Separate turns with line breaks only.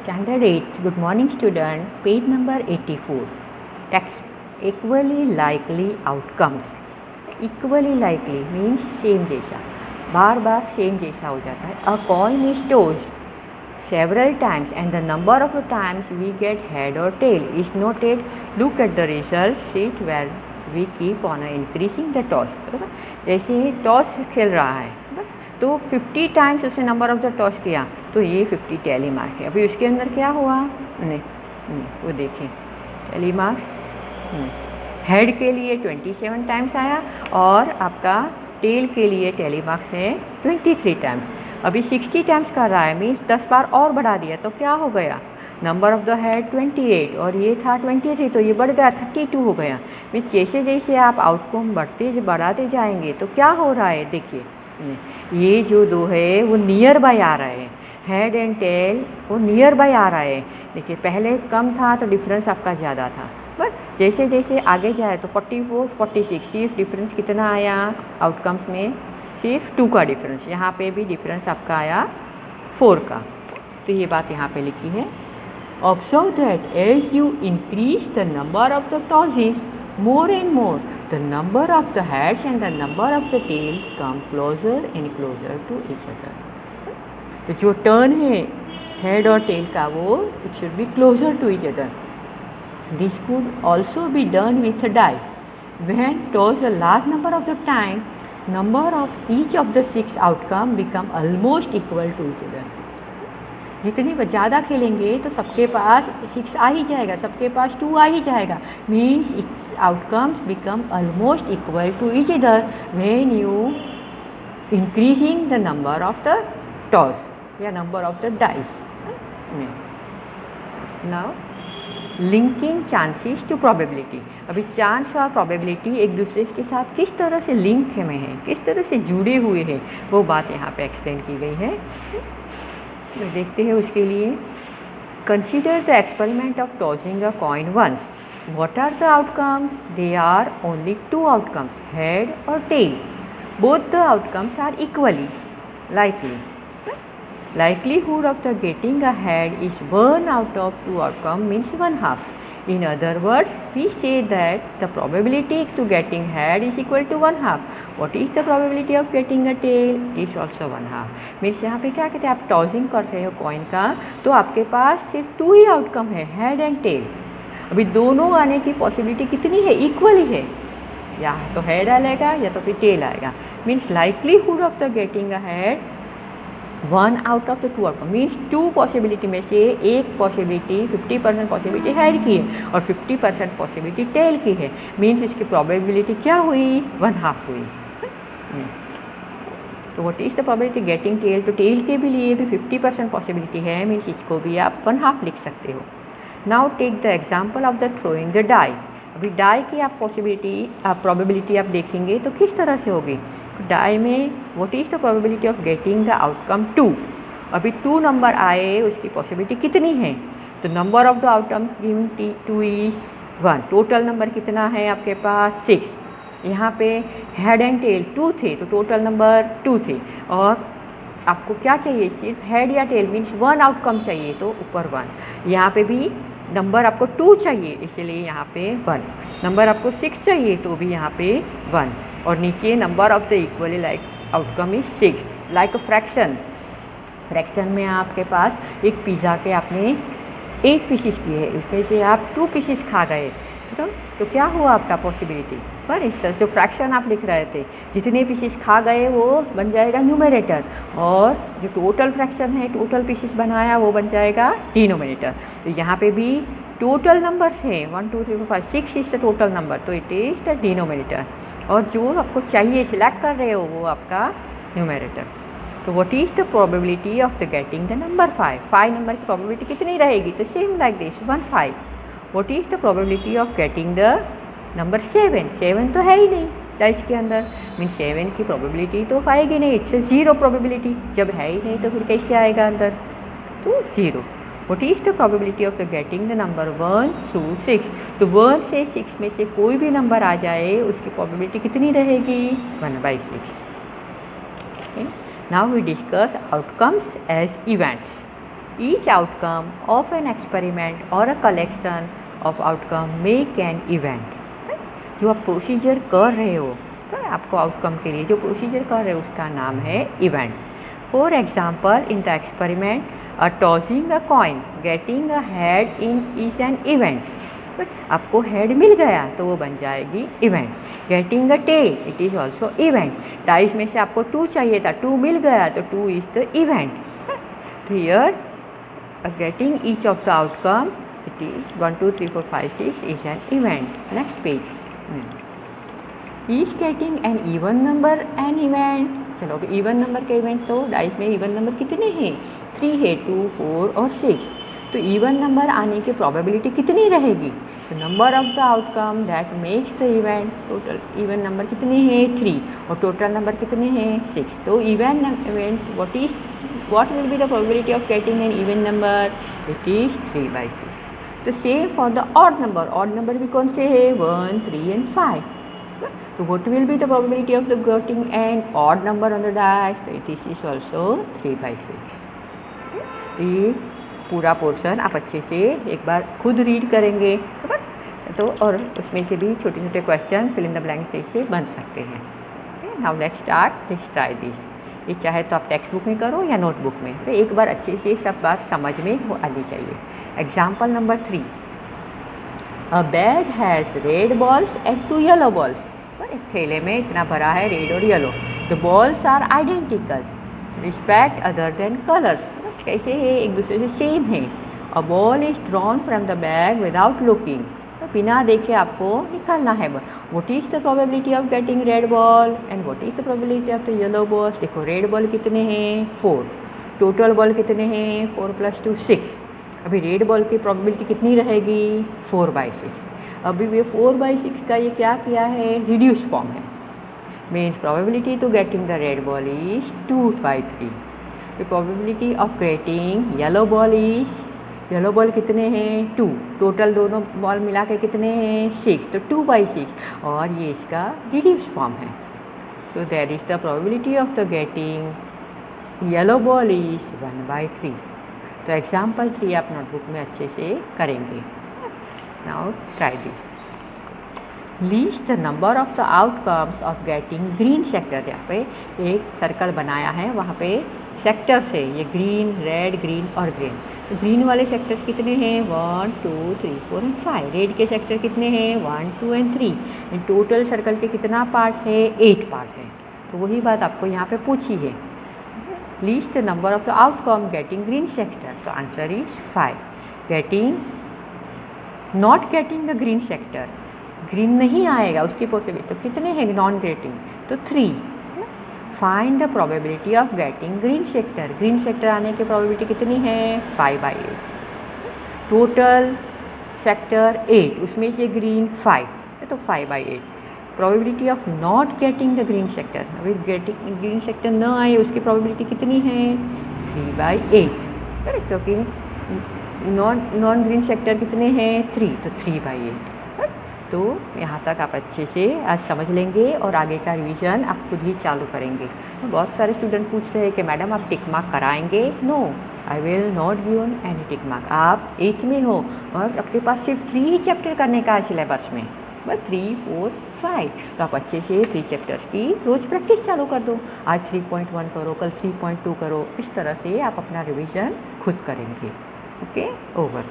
Standard 8, good morning student, page number 84. Text equally likely outcomes. Equally likely means same जैसा, बार बार same जैसा हो जाता है. A coin is tossed several times and the number of the times we get head or tail is noted. Look at the result sheet where we keep on increasing the toss. जैसे toss खेल रहा है तो 50 times उसने number of the toss किया तो ये 50 tally mark है. अभी उसके अंदर क्या हुआ नहीं, वो देखें टैली मार्क्स हेड के लिए 27 टाइम्स आया और आपका टेल के लिए टैली मार्क्स है 23 टाइम्स. अभी 60 टाइम्स कर रहा है मीन्स 10 बार और बढ़ा दिया तो क्या हो गया, नंबर ऑफ द हेड 28 और ये था 23 तो ये बढ़ गया 32 हो गया. मीन्स जैसे जैसे आप आउटकम बढ़ाते जाएंगे तो क्या हो रहा है, देखिए ये जो दो है वो नियर बाय आ रहा है, हेड एंड टेल वो नियर बाय आ रहा है. देखिए पहले कम था तो डिफरेंस आपका ज़्यादा था, बट जैसे जैसे आगे जाए तो 44 46 सिर्फ डिफरेंस कितना आया आउटकम्स में, सिर्फ 2 का डिफरेंस. यहाँ पे भी डिफरेंस आपका आया 4 का. तो ये बात यहाँ पे लिखी है. Observe that as you increase the number of the tosses more and more, the number of the heads and the number of the tails come closer and closer to each other. तो जो turn है head और tell का वो it should be closer to each other. This could also be done with a die. When tossed a large number of the time, number of each of the 6 outcome become almost equal to each other. जितनी ज़्यादा खेलेंगे तो सबके पास 6 आ ही जाएगा, सबके पास 2 आ ही जाएगा. Means outcomes become almost equal to each other when you increasing the number of the toss या number of the dice. Now linking chances to probability. अभी चांस और प्रोबेबिलिटी एक दूसरे के साथ किस तरह से लिंक में है, किस तरह से जुड़े हुए हैं, वो बात यहाँ पे एक्सप्लेन की गई है. देखते हैं उसके लिए. Consider the experiment of tossing a coin once. What are the outcomes, they are only 2 outcomes, head और tail. Both the outcomes are equally likely. Likelihood of the getting a head is 1 out of 2 outcome means 1/2. In other words, we say that the probability to getting head is equal to 1/2. What is the probability of getting a tail? It is also 1/2. Means यहाँ पे क्या कहते हैं, आप tossing कर रहे हो coin का तो आपके पास सिर्फ 2 ही आउटकम है, हेड एंड टेल. अभी दोनों आने की पॉसिबिलिटी कितनी है, इक्वली है, या तो हेड आएगा या तो फिर टेल आएगा. Means likelihood of the getting a head 1 out of the 2 outcome means 2 possibility में से एक पॉसिबिलिटी 50% पॉसिबिलिटी हेड की है और 50% पॉसिबिलिटी टेल की है. मीन्स इसकी प्रोबेबिलिटी क्या हुई, 1/2 हुई. तो what is the probability getting tail, तो टेल के भी लिए भी 50% पॉसिबिलिटी है. मीन्स इसको भी आप 1/2 लिख सकते हो. Now take the example of the throwing the die. अभी डाई की आप प्रोबेबिलिटी आप देखेंगे तो किस तरह से होगी. डाई में what is the probability of getting the outcome 2. अभी 2 नंबर आए, उसकी पॉसिबिलिटी कितनी है, तो number of the outcome giving 2 is 1. Total number कितना है आपके पास 6. यहाँ पे हेड एंड टेल 2 थे तो टोटल नंबर 2 थे और आपको क्या चाहिए, सिर्फ हेड या टेल मीन्स 1 आउटकम चाहिए तो ऊपर 1. यहाँ पे भी नंबर आपको 2 चाहिए इसलिए यहाँ पे 1. नंबर आपको 6 चाहिए तो भी यहाँ पे 1 और नीचे number of the equally like outcome is 6. Like a fraction में आपके पास एक पिज़्ज़ा के आपने 8 पीसेस किए हैं, उसमें से आप 2 पीसेस खा गए तो क्या हुआ आपका पॉसिबिलिटी. पर इस तरह से फ्रैक्शन आप लिख रहे थे, जितने पीसेस खा गए वो बन जाएगा न्यूमरेटर और जो टोटल फ्रैक्शन है, टोटल पीसेस बनाया वो बन जाएगा डिनोमिनेटर. तो यहाँ पे भी टोटल नंबर्स हैं 1 2 3 4 5 6 इज द टोटल नंबर तो इट इज़ द डिनोमिनेटर और जो आपको चाहिए सिलेक्ट कर रहे हो वो आपका न्यूमरेटर. तो what is the probability of the getting the number 5 number की प्रोबेबिलिटी कितनी रहेगी, तो same like this 1/5. What is the probability of getting the number 7 तो है ही नहीं डाइस के अंदर. मीन्स 7 की प्रोबेबिलिटी तो आएगी नहीं, इट्स 0 प्रोबेबिलिटी. जब है ही नहीं तो फिर कैसे आएगा अंदर, तो 0. What is the probability of the getting the number 1 through 6. तो 1 से 6 में से कोई भी नंबर आ जाए उसकी प्रोबेबिलिटी कितनी रहेगी, 1/6. Now we discuss outcomes as events. Each outcome of an experiment और a collection of outcome make an event. जो आप प्रोसीजर कर रहे हो आपको आउटकम के लिए जो प्रोसीजर कर रहे हो उसका नाम है event. For example in the experiment a tossing a coin getting a head in is an event. But आपको हेड मिल गया तो वो बन जाएगी event. Getting a tail it is also event. Dice में से आपको 2 चाहिए था, 2 मिल गया तो 2 इज द इवेंट। तो here getting each of the outcome it is 1 2 3 4 5 6 is an event. Next page. Is getting an even number an event? चलो even number का इवेंट तो डाइस में इवन नंबर कितने हैं 3 है 2 4 और 6। तो इवन नंबर आने की प्रोबेबिलिटी कितनी रहेगी तो number of the outcome that makes the event. Total even number कितने हैं 3 और टोटल नंबर कितने हैं 6। तो event what will be the probability of getting an even number? It is 3/6. तो same for the odd number भी कौन से है 1 3 and 5। तो what will be the probability of the getting an odd number on the dice? तो it is also 3/6। ये पूरा portion आप अच्छे से एक बार खुद रीड करेंगे तो और उसमें से भी छोटे छोटे question fill in the blank से बन सकते हैं। Now let's start, let's try this. ये चाहे तो आप टेक्स्ट बुक में करो या नोटबुक में, तो एक बार अच्छे से सब बात समझ में हो आनी चाहिए। Example number 3, a bag has red balls and 2 yellow balls. एक थैले में इतना भरा है रेड और yellow. The balls are identical respect other than colours. कैसे है एक दूसरे से सेम है। A ball is drawn from the bag without looking. तो बिना देखे आपको निकालना है। What is the probability of getting red ball and what is the probability of the yellow ball. देखो रेड बॉल कितने हैं 4, टोटल बॉल कितने हैं 4 + 2 6। अभी रेड बॉल की प्रोबेबिलिटी कितनी रहेगी 4/6। अभी ये 4/6 का ये क्या किया है रिड्यूस फॉर्म है। Means probability to getting the red ball is 2/3। The probability of getting yellow ball is, yellow ball कितने हैं 2, टोटल दोनों बॉल मिला के कितने हैं 6, तो 2/6 और ये इसका रिड्यूस फॉर्म है। So that is the probability of the getting yellow ball is 1/3। तो एग्जाम्पल 3 आप नोटबुक में अच्छे से करेंगे। Now try this. Least the number of the outcomes of getting green sector. यहाँ पे एक सर्कल बनाया है, वहाँ पे सेक्टर्स है ये ग्रीन रेड ग्रीन और ग्रीन। तो ग्रीन वाले सेक्टर्स कितने हैं 1 2 3 4 एंड 5। रेड के सेक्टर कितने हैं 1 2 एंड 3। इन टोटल सर्कल के कितना पार्ट है 8 पार्ट है। तो वही बात आपको यहाँ पे पूछी है। List the number of the outcome getting green sector. तो answer is 5। Getting not getting the green sector, green नहीं आएगा उसकी पॉसिबिलिटी। तो कितने हैं नॉन गेटिंग तो 3। Find the probability of getting green sector. Green sector आने की प्रोबेबिलिटी कितनी है 5/8। टोटल सेक्टर 8 उसमें से ग्रीन 5 तो 5/8। Probability of not getting the green sector, अभी गेटिंग ग्रीन सेक्टर न आए उसकी प्रोबेबिलिटी कितनी है 3/8। करेक्ट, क्योंकि नॉन ग्रीन सेक्टर कितने हैं 3 तो 3/8। तो यहाँ तक आप अच्छे से आज समझ लेंगे और आगे का रिवीजन आप खुद ही चालू करेंगे। तो बहुत सारे स्टूडेंट पूछ रहे हैं कि मैडम आप टिक मार्क कराएंगे। No, I will not give any tick mark. आप 8th में हो और आपके पास सिर्फ 3 ही चैप्टर करने का है सिलेबस में, बस 3 4 5। तो आप अच्छे से 3 चैप्टर्स की रोज़ प्रैक्टिस चालू कर दो। आज 3.1 करो, कल 3.2 करो। इस तरह से आप अपना रिवीजन खुद करेंगे। Okay, over.